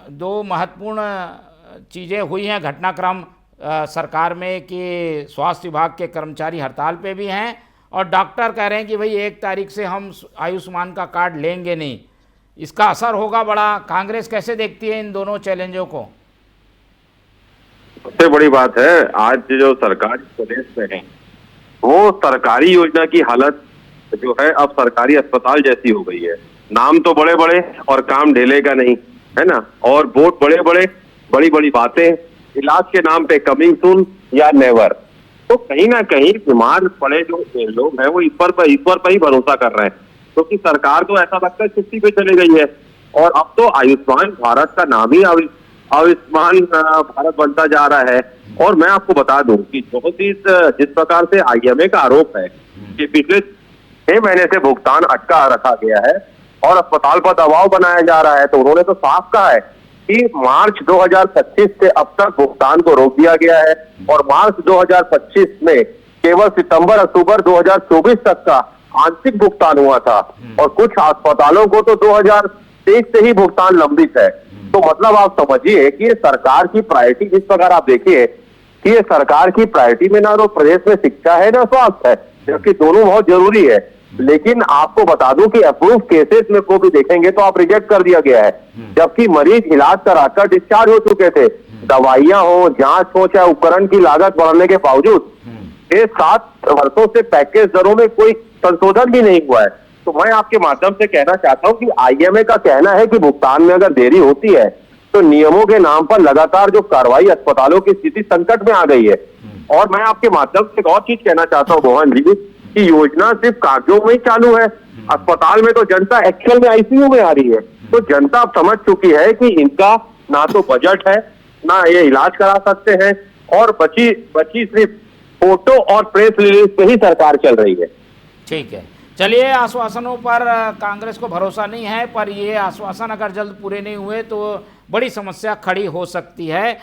दो महत्वपूर्ण चीज़ें हुई हैं घटनाक्रम सरकार में कि स्वास्थ्य विभाग के कर्मचारी हड़ताल पे भी हैं और डॉक्टर कह रहे हैं कि भाई 1 तारीख से हम आयुष्मान का कार्ड लेंगे नहीं। इसका असर होगा बड़ा। कांग्रेस कैसे देखती है इन दोनों चैलेंजों को? सबसे बड़ी बात है, आज जो सरकार प्रदेश में है वो सरकारी योजना की हालत जो है अब सरकारी अस्पताल जैसी हो गई है। नाम तो बड़े बड़े और काम ढेले का नहीं, है ना। और वोट बड़े बड़े, बड़ी बड़ी बातें, इलाज के नाम पे कमिंग सून या नेवर। तो कहीं ना कहीं बीमार पड़े जो लोग हैं वो ईश्वर पर ही भरोसा कर रहे हैं, क्योंकि सरकार तो ऐसा लगता है छुट्टी पे चले गई है। और अब तो आयुष्मान भारत का नाम ही आयुष्मान भारत बनता जा रहा है। और मैं आपको बता दूं कि जिस प्रकार से आईएमए का आरोप है कि पिछले 6 महीने से भुगतान अटका रखा गया है और अस्पताल पर दबाव बनाया जा रहा है, तो उन्होंने तो साफ कहा है कि मार्च 2025 से अब तक भुगतान को रोक दिया गया है और मार्च 2025 में केवल सितंबर अक्टूबर 2024 तक का आंशिक भुगतान हुआ था और कुछ अस्पतालों को तो 2023 से ही भुगतान लंबित है। तो मतलब आप समझिए कि ये सरकार की प्रायोरिटी, जिस प्रकार आप देखिए कि ये सरकार की प्रायोरिटी में ना तो प्रदेश में शिक्षा है ना स्वास्थ्य है, जबकि दोनों बहुत जरूरी है। लेकिन आपको बता दूं कि अप्रूव केसेस में को भी देखेंगे तो आप रिजेक्ट कर दिया गया है, जबकि मरीज इलाज कराकर डिस्चार्ज हो चुके थे। दवाइयां हो, जांच हो, चाहे उपकरण की लागत बढ़ने के बावजूद ये 7 वर्षों से पैकेज दरों में कोई संशोधन भी नहीं हुआ है। तो मैं आपके माध्यम से कहना चाहता हूं कि आईएमए का कहना है कि भुगतान में अगर देरी होती है तो नियमों के नाम पर लगातार जो कार्रवाई, अस्पतालों की स्थिति संकट में आ गई है। और मैं आपके माध्यम से एक और चीज कहना चाहता हूं मोहन जी कि योजना सिर्फ कागजों में ही चालू है, अस्पताल में तो जनता एक्चुअल में आईसीयू में आ रही है। तो जनता अब समझ चुकी है कि इनका ना तो बजट है, ना ये इलाज करा सकते हैं और बची सिर्फ फोटो और प्रेस रिलीज पे ही सरकार चल रही है। ठीक है, चलिए, आश्वासनों पर कांग्रेस को भरोसा नहीं है, पर ये आश्वासन अगर जल्द पूरे नहीं हुए तो बड़ी समस्या खड़ी हो सकती है।